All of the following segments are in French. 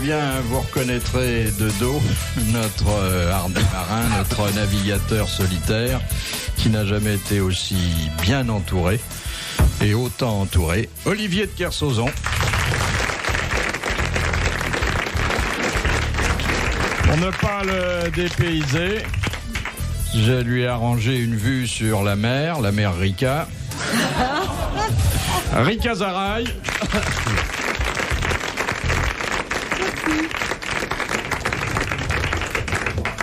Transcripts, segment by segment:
Eh bien, vous reconnaîtrez de dos notre hardi marin, notre navigateur solitaire, qui n'a jamais été aussi bien entouré et autant entouré. Olivier de Kersauzon. Pour ne pas le dépayser, je lui ai arrangé une vue sur la mer Rika. Rika Zaraï.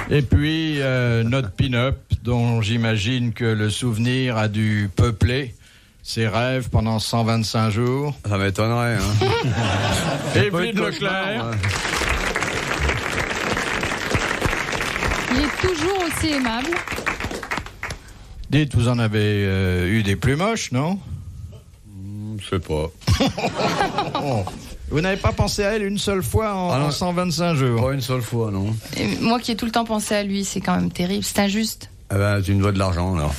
Et puis notre pin-up, dont j'imagine que le souvenir a dû peupler ses rêves pendant 125 jours. Ça m'étonnerait. Hein. Evelyne Leclerc. Il est toujours aussi aimable. Dites, vous en avez eu des plus moches, non? Je sais pas. Vous n'avez pas pensé à elle une seule fois en 125 jours? Pas une seule fois, non. Et moi qui ai tout le temps pensé à lui, c'est quand même terrible, c'est injuste. Eh ben, tu me dois de l'argent, alors.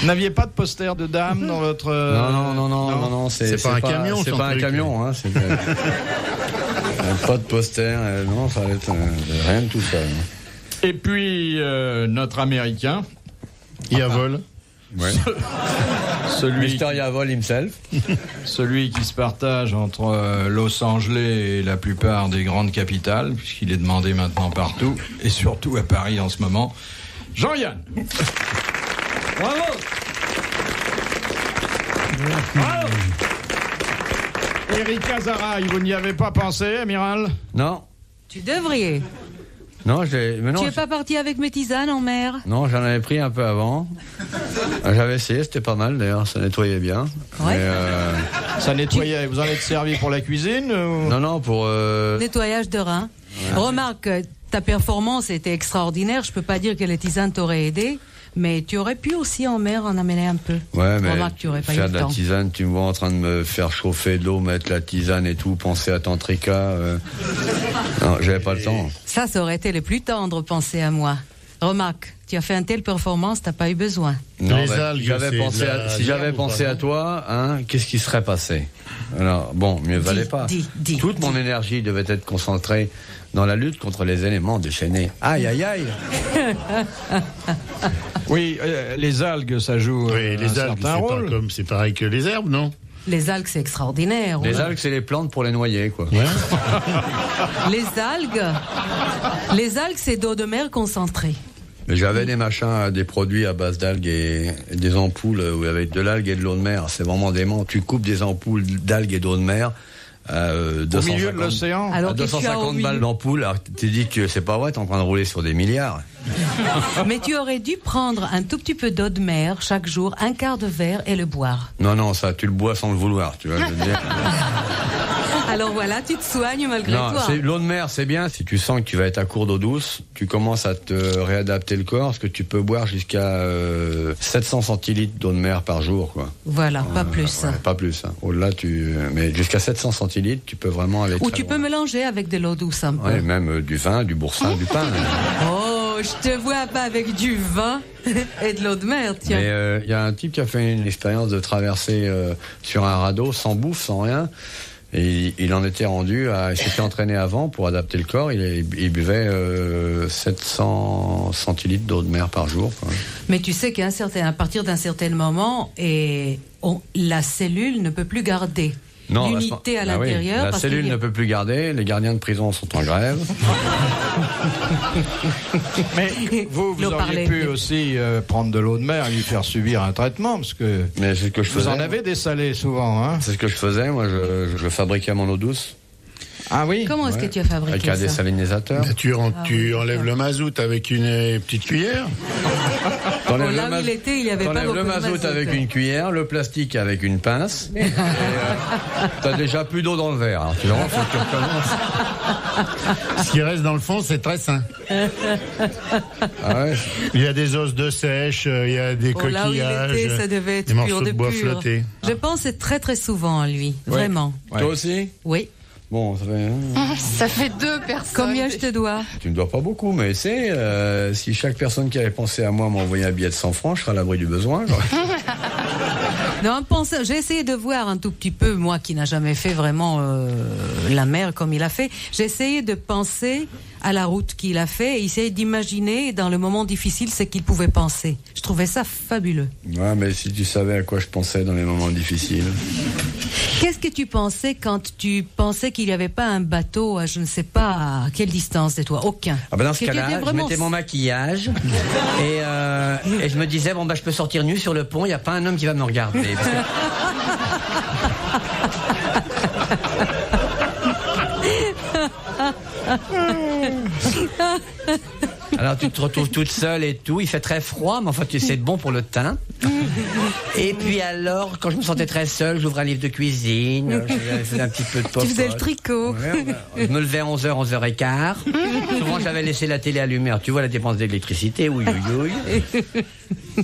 Vous n'aviez pas de poster de dame dans votre... Non, c'est pas un camion. C'est pas un camion, hein. Pas de poster, non, ça va être rien de tout ça. Hein. Et puis, notre Américain. Yavol. Ouais. Mister Yavol himself. Celui qui se partage entre Los Angeles et la plupart des grandes capitales, puisqu'il est demandé maintenant partout, et surtout à Paris en ce moment, Jean-Yann. Bravo. Bravo. Erika Zaraï, vous n'y avez pas pensé, amiral? Non. Tu devrais. Non, tu es pas parti avec mes tisanes en mer? Non, j'en avais pris un peu avant. J'avais essayé, c'était pas mal d'ailleurs, ça nettoyait bien. Ouais. Ça nettoyait, vous en êtes servi pour la cuisine ou... Non, pour... Nettoyage de rein. Ouais. Remarque, ta performance était extraordinaire, je peux pas dire que les tisanes t'auraient aidé, mais tu aurais pu aussi en mer en amener un peu. Ouais, mais remarque, tu aurais pas faire eu de le la temps. tisane, tu me vois en train de me faire chauffer de l'eau, mettre la tisane et tout, penser à Tantrika. Non, j'avais pas le temps. Ça aurait été le plus tendre, penser à moi. Remarque, tu as fait une telle performance, t'as pas eu besoin. Non, les algues, si j'avais pensé à toi, hein, qu'est-ce qui serait passé? Alors, bon, mieux valait pas. Toute mon énergie devait être concentrée dans la lutte contre les éléments déchaînés. Aïe, aïe, aïe. Oui, les algues, ça joue les algues, certain rôle. C'est pareil que les herbes, non? Les algues, c'est extraordinaire. Les algues, c'est les plantes pour les noyer, quoi. Ouais. Les algues, c'est d'eau de mer concentrée. Mais j'avais des machins, des produits à base d'algues et des ampoules avec de l'algue et de l'eau de mer. C'est vraiment dément. Tu coupes des ampoules d'algues et d'eau de mer. Au milieu de l'océan, alors à 250 balles d'ampoule. Alors tu dis que c'est pas vrai, t'es en train de rouler sur des milliards. Mais tu aurais dû prendre un tout petit peu d'eau de mer chaque jour, un quart de verre et le boire. Non, ça, tu le bois sans le vouloir, tu vois, je veux dire. Alors voilà, tu te soignes malgré Non, toi. l'eau de mer, c'est bien. Si tu sens que tu vas être à court d'eau douce, tu commences à te réadapter le corps, parce que tu peux boire jusqu'à 700 centilitres d'eau de mer par jour, quoi. Voilà, pas plus. Ouais, pas plus. Hein. Au-delà, mais jusqu'à 700 centilitres, tu peux vraiment aller. Ou tu peux mélanger avec de l'eau douce un peu. Ouais, même du vin, du boursin, du pain. Oh, je te vois pas avec du vin et de l'eau de mer, tiens. Mais y a un type qui a fait une expérience de traverser sur un radeau, sans bouffe, sans rien. Et il en était rendu il s'était entraîné avant pour adapter le corps. Il buvait 700 centilitres d'eau de mer par jour, quoi. Mais tu sais qu'à partir d'un certain moment, la cellule ne peut plus garder l'unité à l'intérieur. Oui. La cellule ne peut plus garder. Les gardiens de prison sont en grève. Mais vous auriez pu aussi prendre de l'eau de mer et lui faire subir un traitement, parce que, mais c'est ce que je faisais. Vous en avez des salés souvent, hein? C'est ce que je faisais. Moi, je fabriquais mon eau douce. Ah oui? Comment est-ce que tu as fabriqué avec un ça? désalinisateur. Tu enlèves le mazout avec une petite cuillère. Là où il était, il n'y avait pas beaucoup le de mazout avec une cuillère, le plastique avec une pince. Et t'as déjà plus d'eau dans le verre. Alors, tu vois, faut que tu recommences. Ce qui reste dans le fond, c'est très sain. Ah ouais. Il y a des os de sèche, il y a des coquillages, là où il était, ça devait être des morceaux pur de bois pur. flottés. Je pense très très souvent à lui, vraiment. Ouais. Toi aussi? Oui. Bon, ça fait... Ça fait 2 personnes. Combien je te dois? Tu me dois pas beaucoup, mais si chaque personne qui avait pensé à moi m'envoyait un billet de 100 francs, je serais à l'abri du besoin. Non, j'ai essayé de voir un tout petit peu, moi qui n'a jamais fait vraiment la mer comme il a fait, j'ai essayé de penser à la route qu'il a fait et essayer d'imaginer dans le moment difficile ce qu'il pouvait penser. Je trouvais ça fabuleux. Ouais, mais si tu savais à quoi je pensais dans les moments difficiles. Qu'est-ce que tu pensais quand tu pensais qu'il n'y avait pas un bateau à je ne sais pas à quelle distance de toi? Aucun. Ah ben dans ce Que tu cas-là, étais je vraiment- mettais mon maquillage et je me disais, bon, bah, je peux sortir nu sur le pont, il n'y a pas un homme qui va me regarder. Parce que- Alors tu te retrouves toute seule et tout, il fait très froid, mais enfin tu sais, c'est bon pour le teint. Et puis alors, quand je me sentais très seule, j'ouvrais un livre de cuisine, je faisais un petit peu de popote. Tu faisais le tricot. Ouais, je me levais à 11h, 11h15. Souvent j'avais laissé la télé allumée, alors, tu vois la dépense d'électricité, oui, oui, oui.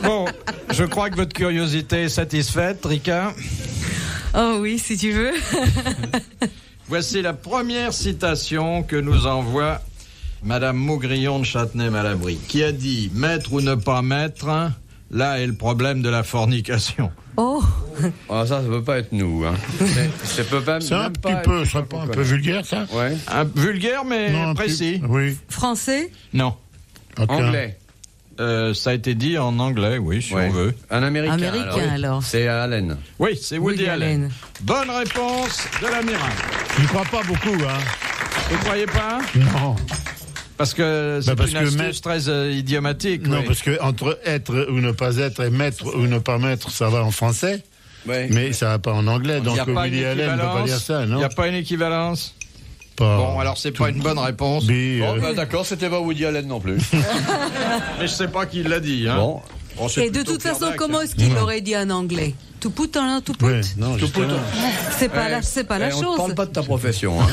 Bon, je crois que votre curiosité est satisfaite, Rika. Oh oui, si tu veux. Voici la première citation que nous envoie Madame Maugrillon de Châtenay-Malabry, qui a dit « Mettre ou ne pas mettre, là est le problème de la fornication. Oh, Ah, ça peut pas être nous. Hein. Ça peut pas. C'est un même petit pas peu, être- ça pas un peu vulgaire, ça? Ouais. Vulgaire, mais Non, un précis. petit- Oui. français? Non. Ok. Anglais. Ça a été dit en anglais, oui, si Ouais. on veut. Un américain. Américain, alors. C'est Allen. Oui, c'est Woody Woody Allen. Allen. Bonne réponse de l'amiral. Je ne crois pas beaucoup, hein. Vous croyez pas? Non. Parce que c'est parce une que astuce mettre- très idiomatique. Non, oui. parce que entre être ou ne pas être et mettre ou ne pas mettre, ça va en français, Ouais. mais ça va pas en anglais. Il Donc n'y a pas une Woody Allen ne peut pas équivalence. dire ça, Il non? n'y a pas une équivalence. Pas Bon, alors c'est pas une bonne réponse. B, Bon, bah, d'accord, c'était pas Woody Allen non plus. Mais je sais pas qui l'a dit. Hein. Bon. Bon, c'est Et de plutôt toute façon, Pierre comment Dac. est-ce qu'il l'aurait dit en anglais? To put en to put? Ouais, non, Tout justement. C'est pas la On ne chose. parle pas de ta profession. Hein.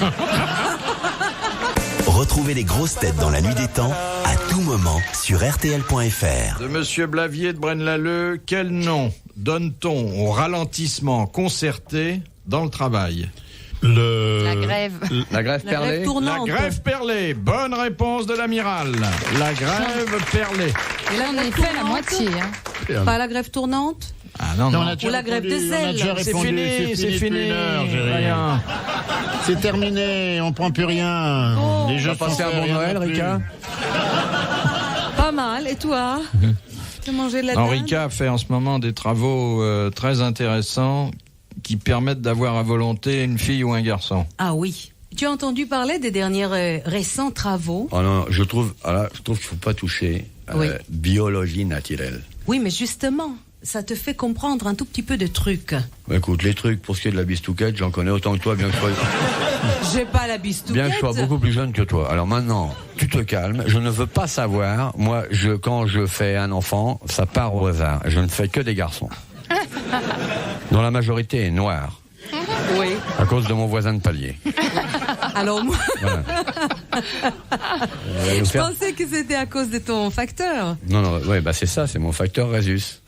Retrouvez les grosses têtes dans la nuit des temps à tout moment sur RTL.fr. De Monsieur Blavier de Braine-l'Alleud, quel nom donne-t-on au ralentissement concerté dans le travail? La grève. La grève La perlée. grève La tournante. grève perlée. Bonne réponse de l'amiral. La grève perlée. Et là, on est fait la moitié. Hein. Pas la grève tournante? Ah non, Non, non. on a déjà Ou la grève répondu, de on a zèle. déjà C'est répondu, fini, c'est depuis fini. une heure, Géry. Rien. C'est terminé, on prend plus rien. Les jeux Passez un sont bon faits, Noël, rien n'a plus. Rika. Pas mal. Et toi? Tu as mangé de la Non, dinde? Rika fait en ce moment des travaux très intéressants qui permettent d'avoir à volonté une fille ou un garçon. Ah oui. Tu as entendu parler des derniers récents travaux? Oh non, je trouve qu'il faut pas toucher Oui. biologie naturelle. Oui, mais justement, ça te fait comprendre un tout petit peu de trucs. Bah, écoute, les trucs pour ce qui est de la bistouquette, j'en connais autant que toi, bien que J'ai pas la bistouquette. bien que je sois beaucoup plus jeune que toi. Alors maintenant, tu te calmes. Je ne veux pas savoir. Moi, quand je fais un enfant, ça part au hasard. Je ne fais que des garçons, dont la majorité est noire, Oui. à cause de mon voisin de palier. Alors moi, Voilà. On va nous je faire- pensais que c'était à cause de ton facteur. Non, non, ouais, bah c'est ça, c'est mon facteur Résus.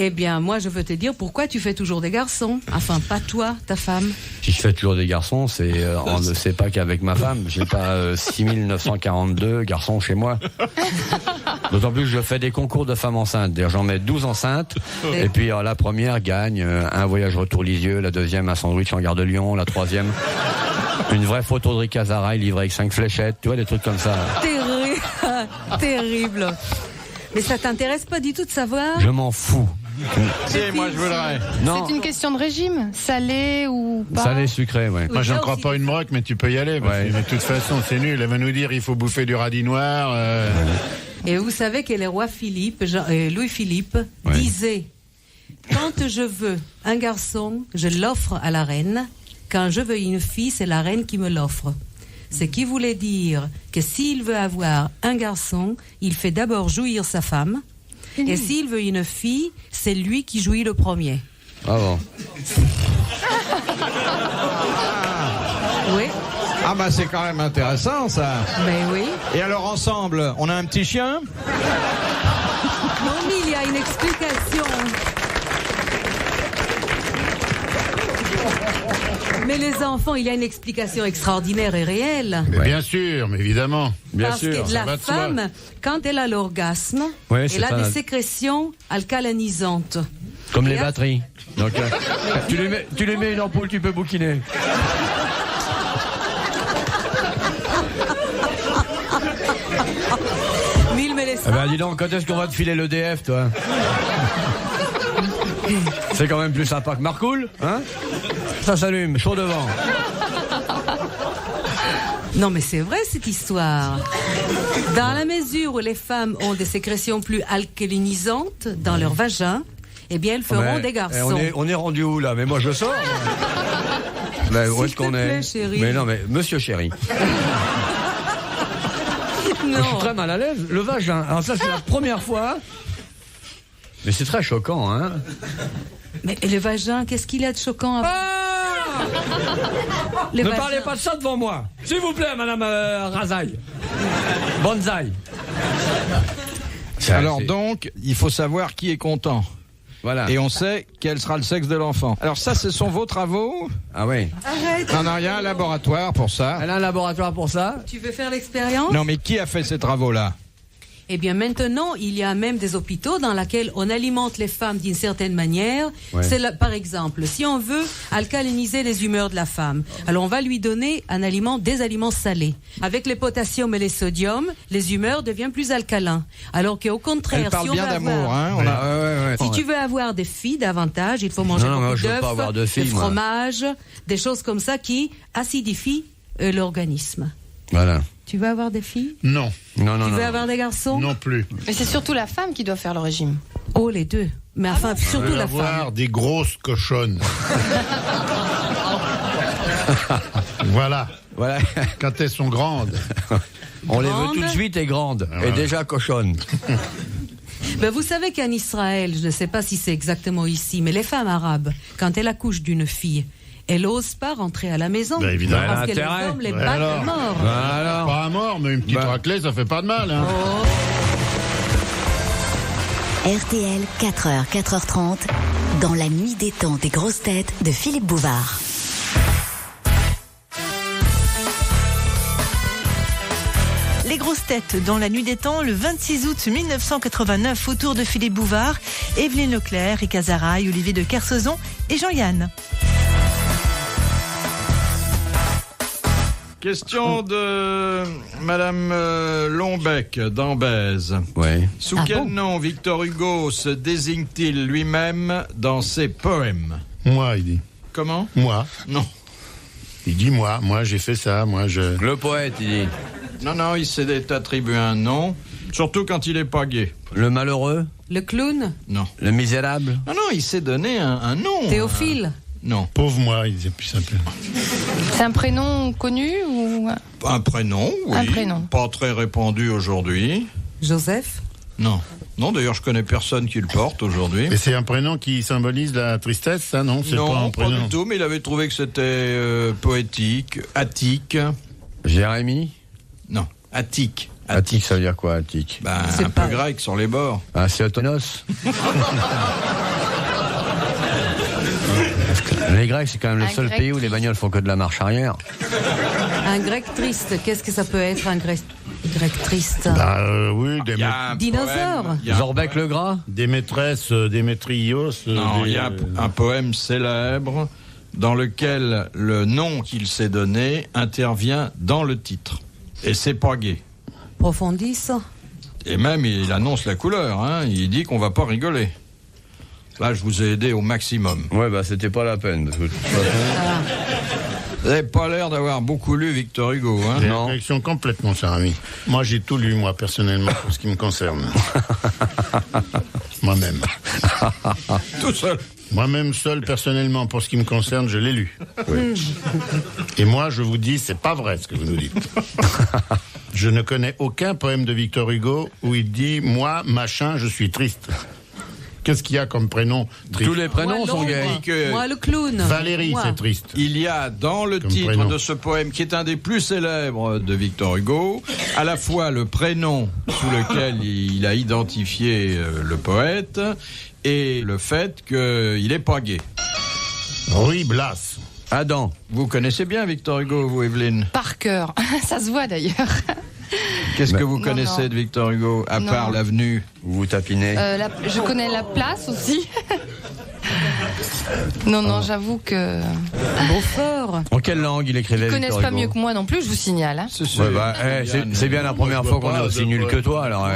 Eh bien, moi, je veux te dire pourquoi tu fais toujours des garçons. Enfin, pas toi, ta femme. Si je fais toujours des garçons, c'est pas qu'avec ma femme. J'ai pas 6942 garçons chez moi. D'autant plus que je fais des concours de femmes enceintes. D'ailleurs, j'en mets 12 enceintes. Et puis la première gagne un voyage retour Lisieux, la deuxième un sandwich en gare de Lyon, la troisième une vraie photo de Rika Zaraï livrée avec 5 fléchettes. Tu vois, des trucs comme ça. Terrible. Mais ça t'intéresse pas du tout de savoir? Je m'en fous. Si, moi je voudrais. Non, C'est une question de régime, salé ou pas? salé sucré, ouais. Moi, j'en ça crois aussi, pas une broque, mais tu peux y aller. Parce Ouais. que de toute façon, c'est nul. Elle va nous dire il faut bouffer du radis noir. Et vous savez que le roi Philippe, Louis-Philippe, Ouais. disait quand je veux un garçon, je l'offre à la reine. Quand je veux une fille, c'est la reine qui me l'offre. Ce qui voulait dire que s'il veut avoir un garçon, il fait d'abord jouir sa femme. Et s'il veut une fille, c'est lui qui jouit le premier. Ah bon. Oui, Ah bah c'est quand même intéressant ça. ben oui. Et alors ensemble, on a un petit chien? Non, mais il y a une explication. Mais les enfants, il y a une explication extraordinaire et réelle. Mais bien sûr, mais évidemment. Bien Parce sûr. que ça la va de soi. femme, quand elle a l'orgasme, Ouais, c'est elle a pas- des sécrétions alcalinisantes. Comme les Et batteries. Donc, tu les mets une ampoule, tu peux bouquiner. Mille mais les Eh ben, dis donc, quand est-ce qu'on va te filer l'EDF, toi? C'est quand même plus sympa que Marcoule, hein? Ça s'allume, chaud devant. Non, mais c'est vrai cette histoire. Dans la mesure où les femmes ont des sécrétions plus alcalinisantes dans leur vagin, eh bien, elles feront Mais, des garçons. on est rendu où, là? Mais moi, je sors. Ben, où S'il est-ce qu'on te est? plaît, chérie. Mais non, mais monsieur chéri. Je suis Non. très mal à l'aise. Le vagin. Alors ça, c'est la première fois. Mais c'est très choquant, hein? Mais le vagin, qu'est-ce qu'il y a de choquant à... Le Ne vagin. parlez pas de ça devant moi. S'il vous plaît, madame Razaï. Bonsaï. Alors donc, il faut savoir qui est content. Voilà. Et on sait quel sera le sexe de l'enfant. Alors ça, ce sont vos travaux. Ah oui. Arrête. Non, il y a un laboratoire pour ça. Elle a un laboratoire pour ça? Tu veux faire l'expérience? Non, mais qui a fait ces travaux-là? Eh bien, maintenant, il y a même des hôpitaux dans lesquels on alimente les femmes d'une certaine manière. Ouais. Par exemple, si on veut alcaliniser les humeurs de la femme, alors on va lui donner des aliments salés. Avec les potassium et les sodium, les humeurs deviennent plus alcalins. Alors qu'au contraire, Elle parle si on bien veut d'amour, avoir- hein. On a- Si tu veux avoir des filles davantage, il faut manger Non, non, moi, beaucoup je veux pas avoir de d'œufs, filles, de moi. fromage, des choses comme ça qui acidifient l'organisme. Voilà. Tu veux avoir des filles? Non, Non, non, Tu non. veux avoir des garçons? non plus. Mais c'est surtout la femme qui doit faire le régime. Oh, les deux. Mais enfin, surtout la avoir femme. des grosses cochonnes. Voilà, Voilà. quand elles sont grandes. On les veut Grande. tout de suite et grandes. Et voilà. déjà cochonnes. Ben, vous savez qu'en Israël, je ne sais pas si c'est exactement ici, mais les femmes arabes, quand elles accouchent d'une fille, elles n'osent pas rentrer à la maison. Ben, évidemment. Parce que les Intérêt. hommes les Ouais, battent alors. morts. Alors. Pas à mort, mais une petite Bah. raclée, ça fait pas de mal. Hein. RTL, 4h, 4h30, dans la nuit des temps des grosses têtes de Philippe Bouvard. Les grosses têtes dans la nuit des temps, le 26 août 1989, autour de Philippe Bouvard, Evelyne Leclerc, Rika Zaraï, Olivier de Kersauzon et Jean-Yann. Question de Madame Lombec d'Ambèze. Ouais. Sous Ah quel bon nom Victor Hugo se désigne-t-il lui-même dans ses poèmes? Moi, il dit. Comment? Moi. Non. Il dit moi j'ai fait ça, moi je... Le poète, il dit. Non, il s'est attribué un nom, surtout quand il est pas gay. Le malheureux, Le clown, Non. le misérable. Non, il s'est donné un nom. Théophile. Non. Pauvre moi, il disait plus simple. C'est un prénom connu ou Un prénom, oui. Un prénom. Pas très répandu aujourd'hui. Joseph. Non. Non, d'ailleurs, je connais personne qui le porte aujourd'hui. Et c'est un prénom qui symbolise la tristesse, ça, non? C'est Non, pas un prénom. du tout, mais il avait trouvé que c'était poétique, attique. Jérémie. Non, attique. Attique, ça veut dire quoi, Attique? Ben, C'est un pas- peu grec sur les bords. Ah, c'est Autonos. Les Grecs, c'est quand même le Un seul grec pays où les bagnoles font que de la marche arrière. Un grec triste. Qu'est-ce que ça peut être, un grec triste? Bah oui, Il y a un Dinosaure. poème, il y a- Zorbec le Gras. des maîtresses, des maîtrios. Non, il y a un poème célèbre dans lequel le nom qu'il s'est donné intervient dans le titre. Et c'est pas gay. Profondis. Et même, il annonce la couleur, hein. Il dit qu'on va pas rigoler. Là, je vous ai aidé au maximum. Ouais, bah c'était pas la peine. Parce que, de toute façon, Vous n'avez pas l'air d'avoir beaucoup lu Victor Hugo, hein. J'ai une Non. réaction complètement, cher ami. Moi, j'ai tout lu, moi, personnellement, pour ce qui me concerne. Moi-même. Tout seul. Moi-même, seul, personnellement, pour ce qui me concerne, je l'ai lu. Et moi, je vous dis, c'est pas vrai ce que vous nous dites. Je ne connais aucun poème de Victor Hugo où il dit, moi, machin, je suis triste. Qu'est-ce qu'il y a comme prénom triste? tous les prénoms Moi, sont l'ombre. gays. que- Moi, le clown. Valérie, Moi. c'est triste. Il y a dans le Comme titre prénom. de ce poème, qui est un des plus célèbres de Victor Hugo, à la fois le prénom sous lequel il a identifié le poète et le fait qu'il est pas gay. Ruy Blas. Adam. Vous connaissez bien Victor Hugo, vous, Evelyne? Par cœur. Ça se voit d'ailleurs. Qu'est-ce que vous Non, connaissez non. de Victor Hugo, à Non. part l'avenue? Vous vous tapinez. Je connais la place aussi. Non, j'avoue que. Beaufort. En quelle langue il écrivait Ils connaissent Victor pas Hugo? mieux que moi non plus, je vous signale. Hein. Ouais, bah, c'est bien la première fois qu'on est aussi nul que toi, alors.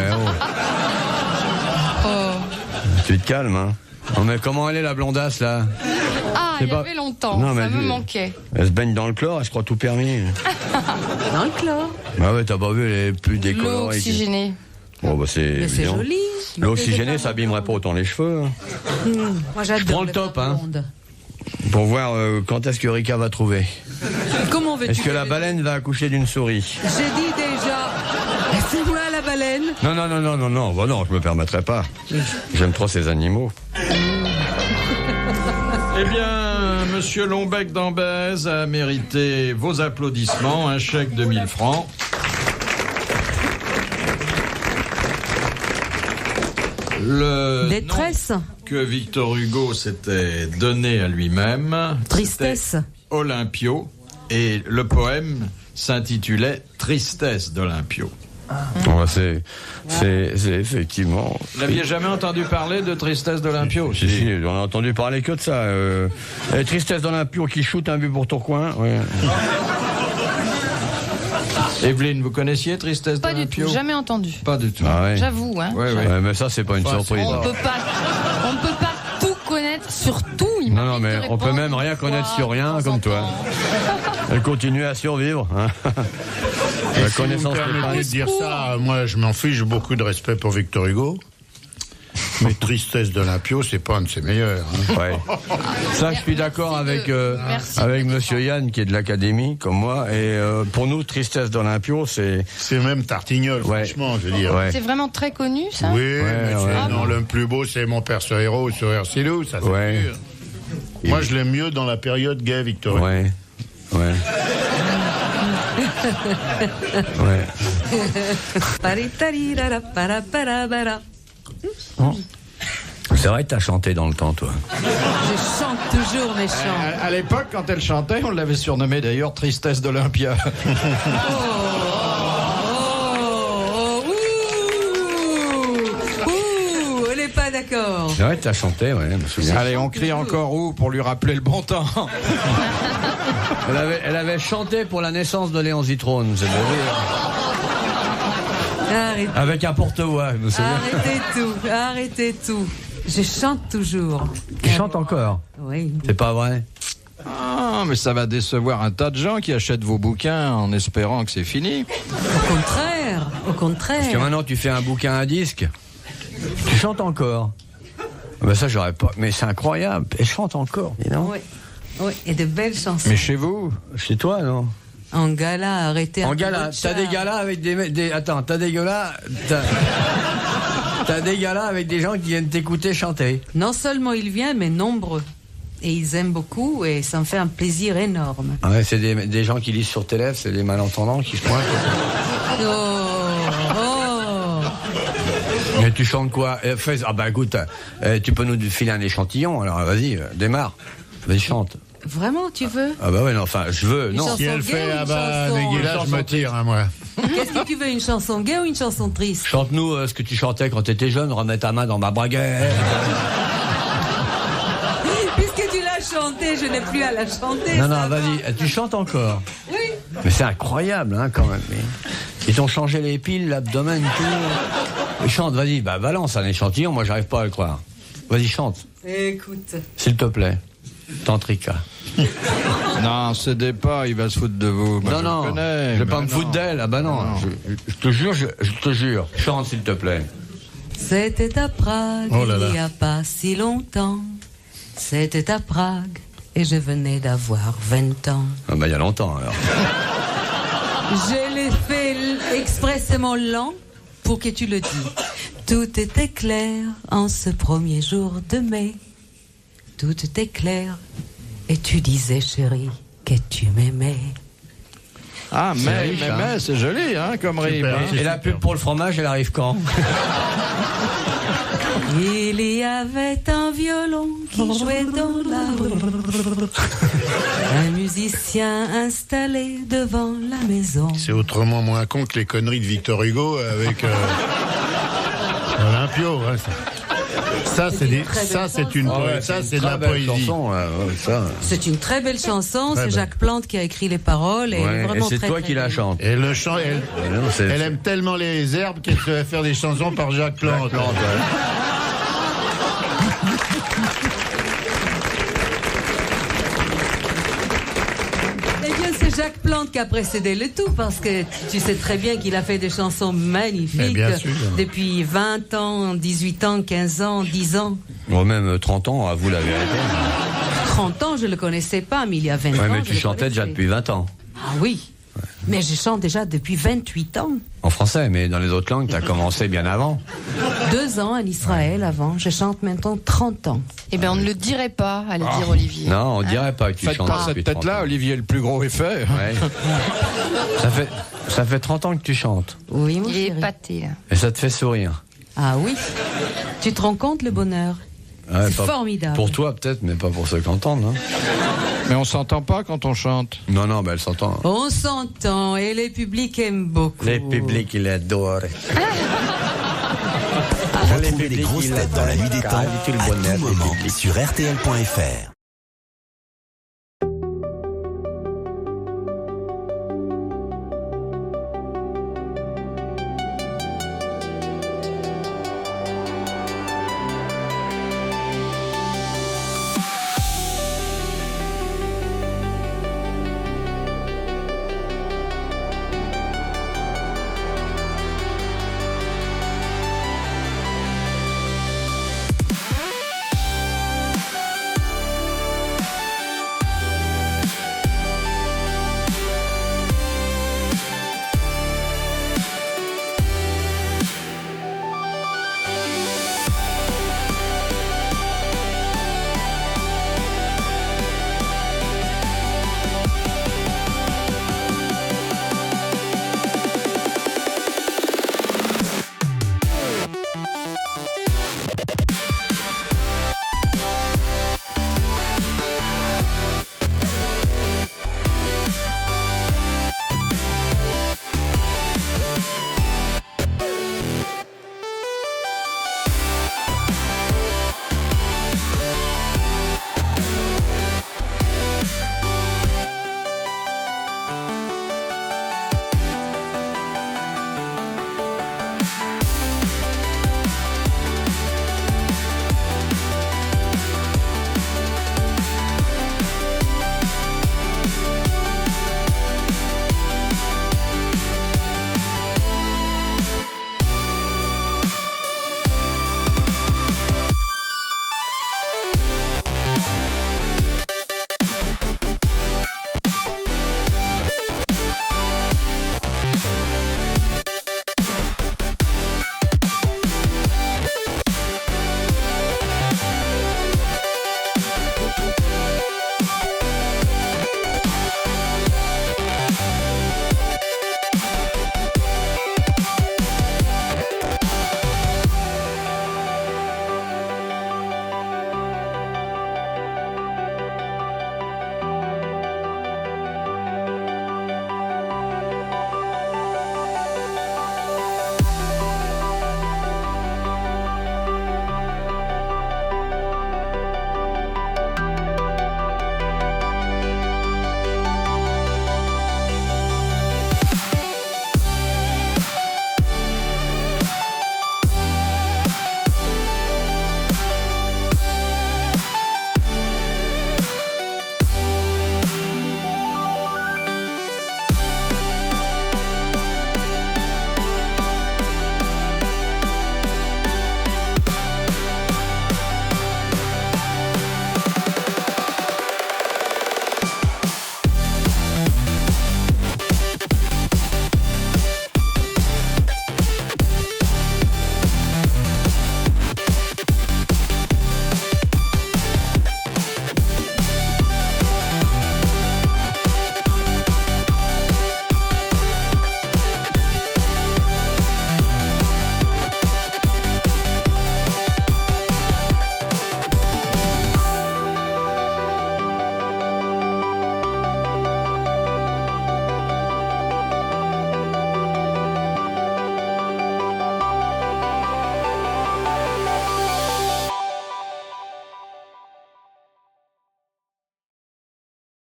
Tu te calmes, hein. Non, mais comment elle est, la blondasse, là? Ah, C'est il y pas- avait longtemps, Non, mais ça me lui- manquait. Elle se baigne dans le chlore, elle se croit tout permis. Dans le chlore. Ah ouais, t'as pas vu, elle est plus L'eau décolorée. oxygénée. Bon, bah, c'est Mais c'est évident. joli. L'eau oxygénée, ça abîmerait pas autant les cheveux. Hein. Moi, j'adore. Je prends le les top, femmes hein. blondes. Pour voir quand est-ce que Rika va trouver. Comment veux-tu Est-ce que la baleine va accoucher d'une souris? J'ai dit déjà. C'est moi la baleine. Non, bah non, je me permettrai pas. J'aime trop ces animaux. Eh bien, Monsieur Lombec d'Ambèze a mérité vos applaudissements, un chèque de 1000 francs. Le Détresse. nom que Victor Hugo s'était donné à lui-même, Tristesse. c'était Olympio, et le poème s'intitulait Tristesse d'Olympio. Bon, bah, c'est effectivement. Vous n'aviez jamais entendu parler de Tristesse d'Olympio? Si, on a entendu parler que de ça. Tristesse d'Olympio qui shoot un but pour Tourcoing. Ouais. Evelyne, vous connaissiez Tristesse Pas du d'Olympio? tout, jamais entendu. Pas du tout. Ah ouais. J'avoue, hein. Ouais, ouais. Ouais, mais ça, c'est pas une surprise. On peut pas tout connaître sur tout. Il Non, m'arrive mais de on peut répondre même rien une connaître fois, sur rien, de temps comme en toi. temps. Elle continue à survivre. Hein. La Si vous me connaissance n'est pas... permettez de dire ça, moi je m'en fiche, j'ai beaucoup de respect pour Victor Hugo. Mais Tristesse d'Olympio, c'est pas un de ses meilleurs. Hein. Ouais. Ça, je suis d'accord avec avec Monsieur Yann qui est de l'académie comme moi. Et pour nous, Tristesse d'Olympio, c'est même Tartignol, ouais. franchement, je veux dire. Ouais. C'est vraiment très connu, ça. Oui, Ouais, mais ouais. c'est- non, le plus beau, c'est Mon Père ce héros sur Ercilou, ça c'est Ouais. sûr. Moi, je l'aime mieux dans la période gay, Victor Hugo. Ouais. Ouais. Ouais. Paritarirara, paraparabara. C'est vrai que t'as chanté dans le temps, toi. Je chante toujours mes chants. À l'époque, quand elle chantait, on l'avait surnommée d'ailleurs Tristesse d'Olympia. Ouh, elle n'est pas d'accord. C'est vrai que t'as chanté, ouais, je me souviens. Allez, on crie encore où pour lui rappeler le bon temps? Elle avait chanté pour la naissance de Léon Zitrone, c'est beau dire. Arrêtez, Avec un porte-voix, je me souviens. arrêtez tout. Je chante toujours. Tu chantes encore? Oui. C'est pas vrai? Ah, mais ça va décevoir un tas de gens qui achètent vos bouquins en espérant que c'est fini. Au contraire, au contraire. Parce que maintenant, tu fais un bouquin, un disque. Tu chantes encore. Ben ça, j'aurais pas. Mais c'est incroyable. Elle chante encore, dis donc. Oui, oui, et de belles chansons. Mais chez vous? Chez toi, non? En gala, arrêtez. En gala, t'as des galas avec Attends, t'as des galas. T'as des galas avec des gens qui viennent t'écouter chanter. Non seulement il vient, mais nombreux. Et ils aiment beaucoup et ça me fait un plaisir énorme. Ah ouais, c'est des gens qui lisent sur tes lèvres, c'est des malentendants qui se pointent. Oh. Mais tu chantes quoi? Ah bah écoute, tu peux nous filer un échantillon, alors vas-y, démarre. Vas-y, chante. Vraiment, tu veux? Ah bah ouais, non, enfin, je veux, Une non. chanson Si elle gay fait ou une ah bah, chanson- Nagila, je me tire, hein, moi. Qu'est-ce que tu veux, une chanson gay ou une chanson triste? Chante-nous ce que tu chantais quand t'étais jeune, remets ta main dans ma braguette. Puisque tu l'as chanté, je n'ai plus à la chanter. Non, ça non, va. vas-y, tu chantes encore. Oui. Mais c'est incroyable, hein, quand même. Ils t'ont changé les piles, l'abdomen, tout. Chante, vas-y, bah balance un échantillon, moi j'arrive pas à le croire. Vas-y, chante, Écoute. s'il te plaît. Tantrika. Non, cédez pas, il va se foutre de vous. Moi, Non, je non, le connais, je vais mais pas me non. foutre d'elle, ah bah non. Je te jure, je te jure. Chante, s'il te plaît. C'était à Prague, Oh là là. il n'y a pas si longtemps. C'était à Prague et je venais d'avoir 20 ans. Ah bah il y a longtemps, alors. Je l'ai fait expressément lent pour que tu le dises. Tout était clair en ce premier jour de mai. Tout était clair et tu disais, chérie, que tu m'aimais. Ah, mais, riche, mais, hein. mais, c'est joli, hein, comme rime. Super. hein. Et la pub pour le fromage, elle arrive quand? Il y avait un violon qui jouait dans la rue. Un musicien installé devant la maison. C'est autrement moins con que les conneries de Victor Hugo avec Olympio. Hein, ça, c'est de la poésie. C'est une très belle chanson. C'est Jacques Plante qui a écrit les paroles. Et, vraiment c'est très, toi très qui la belle. chantes. Et le chant, elle aime tellement les herbes qu'elle se fait faire des chansons par Jacques Plante. Eh bien, c'est Jacques Plante qui a précédé le tout, parce que tu sais très bien qu'il a fait des chansons magnifiques bien sûr. depuis 20 ans, 18 ans, 15 ans, 10 ans. Ou même 30 ans, avoue la vérité. 30 ans, je ne le connaissais pas, mais il y a 20 ans. Mais je tu le chantais déjà connaissais. depuis 20 ans. Ah oui. Mais je chante déjà depuis 28 ans. En français, mais dans les autres langues, tu as commencé bien avant. 2 ans en Israël avant. Je chante maintenant 30 ans. Eh bien, on ne le dirait pas, allez dire Olivier. Non, on dirait pas que tu Faites chantes pas depuis cette 30 tête-là, ans. Olivier, le plus gros effet. Ouais. ça fait 30 ans que tu chantes. Oui, mon Il est chéri. épaté, là. Et ça te fait sourire. Ah oui. Tu te rends compte le bonheur? Ouais, C'est pas- formidable. Pour toi peut-être, mais pas pour ceux qui entendent. Hein. Mais on s'entend pas quand on chante. Non, elle s'entend. On s'entend et les publics aiment beaucoup. Les publics, ils adorent. Retrouvez les grosses têtes dans la nuit des temps à tout moment sur RTL.fr.